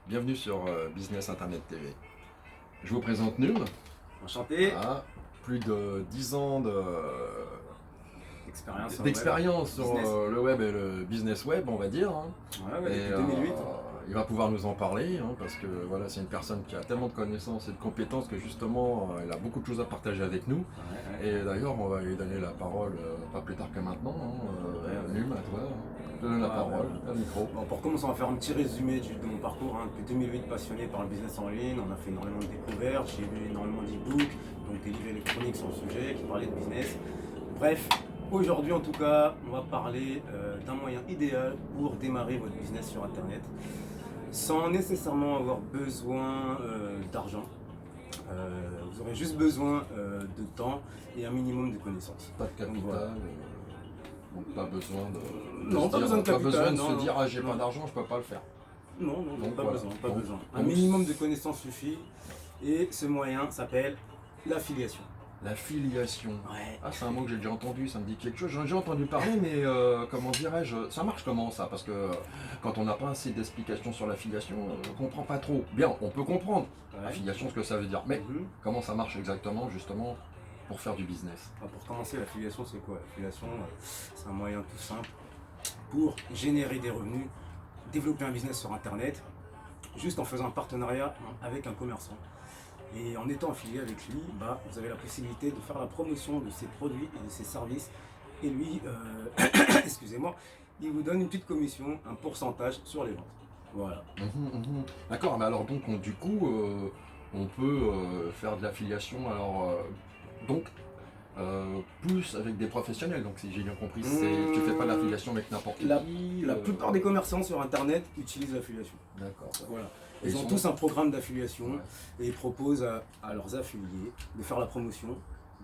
Bienvenue sur Business Internet TV. Je vous présente Num. Enchanté. Voilà, plus de 10 ans D'expérience sur le web et le business web, on va dire. Hein. Ouais, Et, depuis 2008. il va pouvoir nous en parler hein, parce que voilà, c'est une personne qui a tellement de connaissances et de compétences que justement elle a beaucoup de choses à partager avec nous. Et d'ailleurs, on va lui donner la parole pas plus tard que maintenant. Hein. Num, à toi. Je te donne la parole, le micro. Bon, pour commencer, on va faire un petit résumé de mon parcours. Hein. Depuis 2008, passionné par le business en ligne, on a fait énormément de découvertes, j'ai lu énormément d'e-books, donc des livres électroniques sur le sujet qui parlaient de business. Bref, aujourd'hui en tout cas, on va parler d'un moyen idéal pour démarrer votre business sur Internet sans nécessairement avoir besoin d'argent. Vous aurez juste besoin de temps et un minimum de connaissances. Pas de capital. Donc, voilà. Donc pas besoin de, Non, pas besoin de capital, se non, dire non, ah j'ai non. pas d'argent, je peux pas le faire. Non, Donc, pas voilà. besoin, pas Donc, besoin. Un donc, minimum de connaissances suffit. Et ce moyen s'appelle l'affiliation. L'affiliation. Ouais. Ah c'est un mot que j'ai déjà entendu, ça me dit quelque chose. J'en ai déjà entendu parler, mais comment dirais-je, ça marche comment ça? Parce que quand on n'a pas assez d'explications sur l'affiliation, on comprend pas trop. Bien, on peut comprendre l'affiliation, ce que ça veut dire, mais Mhm. comment ça marche exactement justement pour faire du business? Alors, pour commencer, l'affiliation, c'est quoi? L'affiliation, c'est un moyen tout simple pour générer des revenus, développer un business sur Internet, juste en faisant un partenariat avec un commerçant. Et en étant affilié avec lui, vous avez la possibilité de faire la promotion de ses produits et de ses services. Et lui, excusez-moi, il vous donne une petite commission, un pourcentage sur les ventes. Voilà. D'accord, mais alors donc du coup, on peut faire de l'affiliation donc plus avec des professionnels. Donc si j'ai bien compris, tu fais pas de l'affiliation avec n'importe qui. La plupart des commerçants sur Internet utilisent l'affiliation. D'accord. Ouais. Voilà. Et Ils ont tous un programme d'affiliation et ils proposent à leurs affiliés de faire la promotion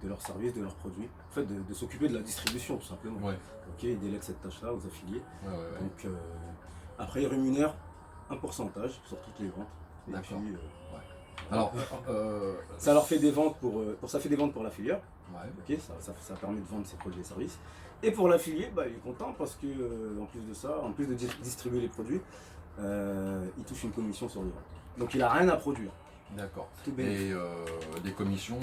de leurs services, de leurs produits, en fait de s'occuper de la distribution tout simplement. Ouais. Ok, ils délèguent cette tâche-là aux affiliés. Ouais. Donc après ils rémunèrent un pourcentage sur toutes les ventes. Et D'accord. puis, Alors, ça leur fait des ventes ça fait des ventes pour l'affilieur. ouais. Ok, ça permet de vendre ses produits et services. Et pour l'affilié, il est content parce que en plus de ça, en plus de distribuer les produits, il touche une commission sur les ventes. Donc il n'a rien à produire. D'accord. Tout bénéfice. Et des commissions,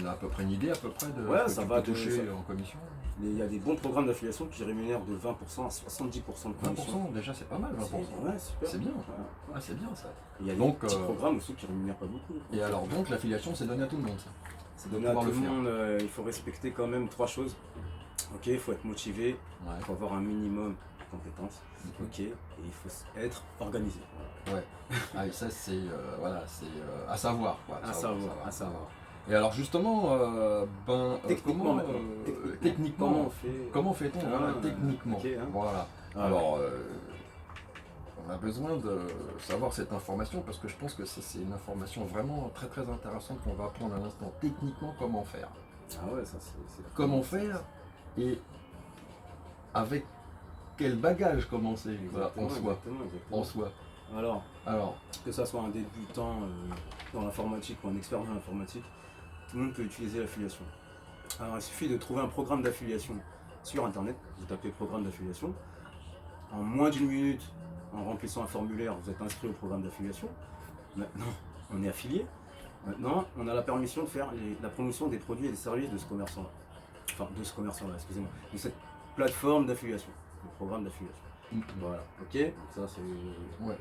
on a à peu près une idée à peu près de Ouais, ce que ça tu va peux toucher de- en commission? Il y a des bons programmes d'affiliation qui rémunèrent de 20% à 70% de commission. 20% déjà c'est pas mal, 20%. Ouais, super. C'est bien. Ouais. Ah c'est bien ça. Et il y a Donc, des petits programmes aussi qui rémunèrent pas beaucoup. Et alors donc l'affiliation c'est donné à tout le monde ça? C'est donné à tout pouvoir le le faire. monde. Il faut respecter quand même 3 choses. Ok, il faut être motivé, Ouais. il faut avoir un minimum de compétences. Ok, et il faut être organisé. Ouais. Ah, et ça c'est à savoir quoi. À savoir. Et alors justement, Techniquement, comment, maintenant. techniquement, Comment on fait comment fait-on voilà, Ah, techniquement? ok, hein. Voilà. Ah, Alors, on a besoin de savoir cette information parce que je pense que c'est une information vraiment très très intéressante qu'on va apprendre à l'instant. Techniquement, comment faire? Ah ouais, ça c'est Comment faire et avec quel bagage commencer voilà, en soi? Exactement. En soi. Alors, que ça soit un débutant dans l'informatique ou un expert dans l'informatique, tout le monde peut utiliser l'affiliation. Alors, il suffit de trouver un programme d'affiliation sur Internet. Vous tapez programme d'affiliation. En moins d'une minute, en remplissant un formulaire, vous êtes inscrit au programme d'affiliation. Maintenant, on est affilié. Maintenant, on a la permission de faire la promotion des produits et des services de ce commerçant-là. Enfin, de ce commerçant-là, excusez-moi. De cette plateforme d'affiliation, le programme d'affiliation. Voilà, ok. Donc ça, c'est... Ouais.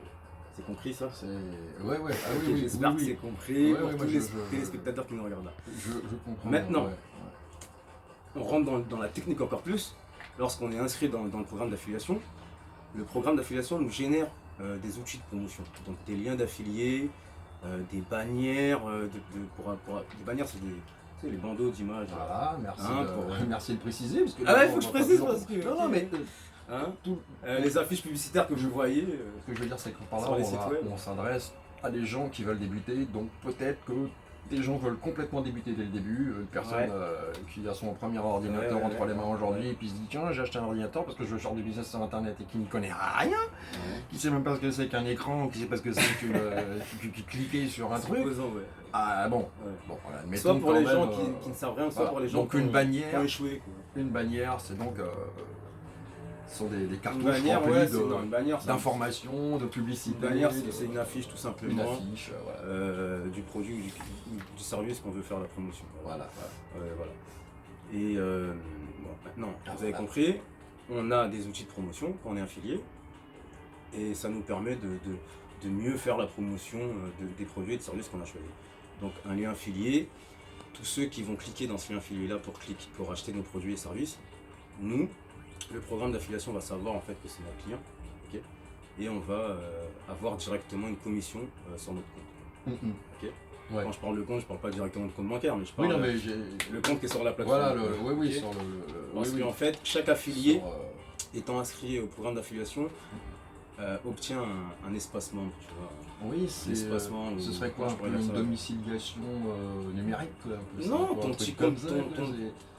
C'est compris ça? Ouais. Ah Ok, oui, j'espère oui, que oui. c'est compris Ouais, pour ouais, tous moi, les je- téléspectateurs qui nous regardent là. Je comprends. Maintenant. Ouais. On rentre dans la technique encore plus. Lorsqu'on est inscrit dans le programme d'affiliation, le programme d'affiliation nous génère des outils de promotion. Donc des liens d'affiliés, des bannières. Des bannières, c'est les bandeaux d'images. Voilà, merci, Hein, merci de le préciser. Parce que Ah ouais, les faut gens que je ont pas précise toujours- parce que... Non, non, mais Hein, tout, les affiches publicitaires que je voyais. ce que je veux dire, c'est que par là, Sur les sites web. on s'adresse à des gens qui veulent débuter. Donc peut-être que des gens veulent complètement débuter dès le début. Une personne qui a son premier ordinateur entre les mains aujourd'hui et puis se dit tiens, j'ai acheté un ordinateur parce que je veux faire du business sur internet et qui ne connaît rien, qui sait même pas ce que c'est qu'un écran, qui sait pas ce que c'est que cliquer sur un truc. Supposons, ouais. Ah bon, Ouais. bon voilà, admettons Soit pour quand les même, gens qui ne savent rien, soit voilà. pour les gens Donc qui une ont bannière, échoué. Quoi. une bannière, c'est donc Ce sont des Une cartouches bannière, remplies ouais, une bannière, d'informations, de une publicité. bannière, c'est une affiche tout simplement. Une affiche, voilà. Du produit ou du service qu'on veut faire la promotion. Voilà. Voilà. Et bon, maintenant, vous avez Voilà. compris, on a des outils de promotion quand on est affilié. Et ça nous permet de mieux faire la promotion des produits et des services qu'on a choisis. Donc un lien affilié, tous ceux qui vont cliquer dans ce lien affilié-là pour acheter nos produits et services, nous, le programme d'affiliation va savoir en fait que c'est notre client, ok, et on va avoir directement une commission sur notre compte. Ok. Ouais. Quand je parle de compte, je parle pas directement de compte bancaire, mais je parle Oui, non, mais le compte qui est sur la plateforme. Voilà, oui, Ok. sur le. Parce oui, qu'en fait, chaque affilié sur, étant inscrit au programme d'affiliation obtient un espace membre, tu vois. oui, c'est. L'espacement, Ce ou- serait quoi, je un peu pourrais dire une ça. domiciliation numérique, quoi, un peu ça, Non, quoi, ton un truc petit comme compte, ça,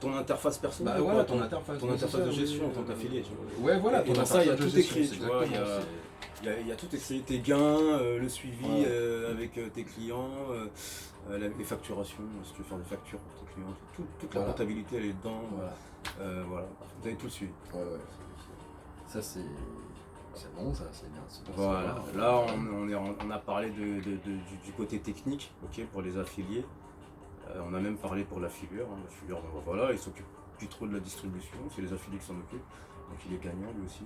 ton interface personnelle, Bah quoi, voilà, ton interface. ton ouais, interface c'est ça, de gestion en oui, tant qu'affilié, tu vois. Ouais, voilà, Et ton dans ça, il y a interface de tout gestion, écrit, c'est tu vois, exactement, il y a tout écrit, tes gains, le suivi Ouais. avec tes clients, les facturations, si tu veux faire des factures pour tes clients, toute la Voilà. comptabilité elle est dedans, Voilà. voilà, vous avez tout le suivi. Ouais. Ça, c'est bon, ça, c'est bien. c'est pour Voilà, ça. là on a parlé du côté technique, ok, pour les affiliés. On a même parlé pour l'affilieur. L'affilieur, donc voilà, il s'occupe plus trop de la distribution, c'est les affiliés qui s'en occupent. Donc il est gagnant lui aussi.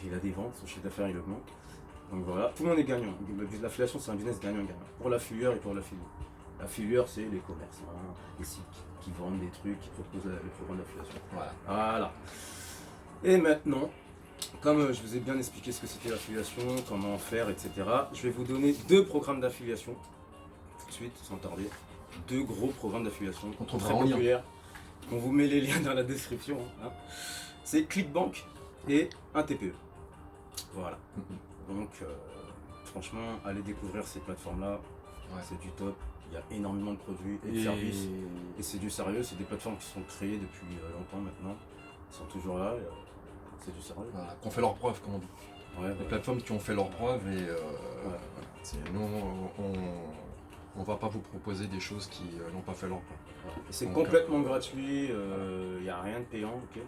Il a des ventes, son chiffre d'affaires il augmente. Donc voilà, tout le monde est gagnant. L'affiliation c'est un business gagnant-gagnant. Pour l'affilieur et pour l'affilié. L'affilieur c'est les commerçants, les sites qui vendent des trucs, qui proposent les programmes d'affiliation. Voilà. Et maintenant, comme je vous ai bien expliqué ce que c'était l'affiliation, comment en faire, etc., je vais vous donner 2 programmes d'affiliation, tout de suite, sans tarder. 2 gros programmes d'affiliation, On trouvera très en lien. populaires. On vous met les liens dans la description. Hein. C'est ClickBank et un TPE. Voilà. Donc, franchement, allez découvrir ces plateformes-là. Ouais. C'est du top. Il y a énormément de produits et de services. Et c'est du sérieux. C'est des plateformes qui sont créées depuis longtemps maintenant. Ils sont toujours là. C'est du sérieux. Voilà, qu'on fait leurs preuves, comme on dit. Ouais, Les plateformes qui ont fait leurs preuves et Ouais. nous, on va pas vous proposer des choses qui n'ont pas fait leurs preuves. C'est Donc, complètement gratuit, il n'y a rien de payant, ok.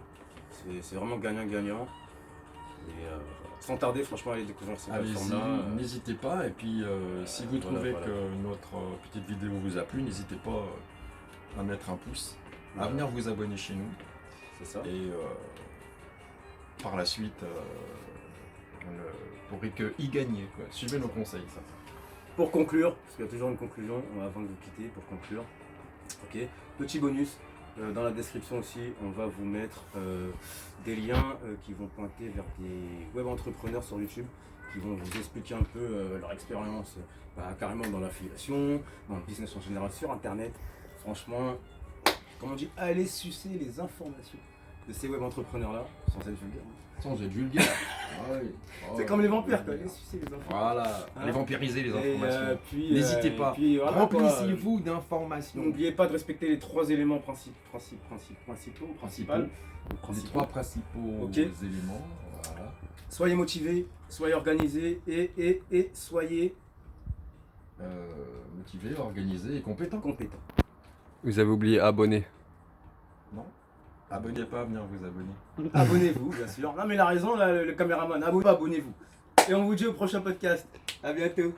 C'est vraiment gagnant-gagnant. Et sans tarder, franchement, allez découvrir ces plateformes-là. Allez-y, n'hésitez pas. Et puis, si vous trouvez voilà. que notre petite vidéo vous a plu, n'hésitez pas à mettre un pouce, à Voilà. venir vous abonner chez nous. C'est ça. Et par la suite, vous pourrez que y gagner. Quoi. Suivez nos conseils. Ça. Pour conclure, parce qu'il y a toujours une conclusion avant de vous quitter, pour conclure. Ok. Petit bonus, dans la description aussi, on va vous mettre des liens qui vont pointer vers des web entrepreneurs sur YouTube qui vont vous expliquer un peu leur expérience carrément dans l'affiliation, dans le business en général sur internet. Franchement, comme on dit, allez sucer les informations de ces web entrepreneurs là, sans être vulgaire. Sans être vulgaire. C'est comme les vampires quoi, allez sucer les informations. Voilà, Hein. allez vampiriser les Et, informations. puis, N'hésitez pas. puis, voilà, Remplissez-vous d'informations. N'oubliez pas de respecter les 3 éléments principaux, Les 3 principaux Ok. éléments. Voilà. Soyez motivés, soyez organisés et soyez Motivé, organisé et compétent. compétents. Vous avez oublié abonner. Non. Abonnez pas à venir vous abonner. Abonnez-vous, bien sûr. Non mais il a raison, là, le caméraman. Abonnez-vous. Et on vous dit au prochain podcast. À bientôt.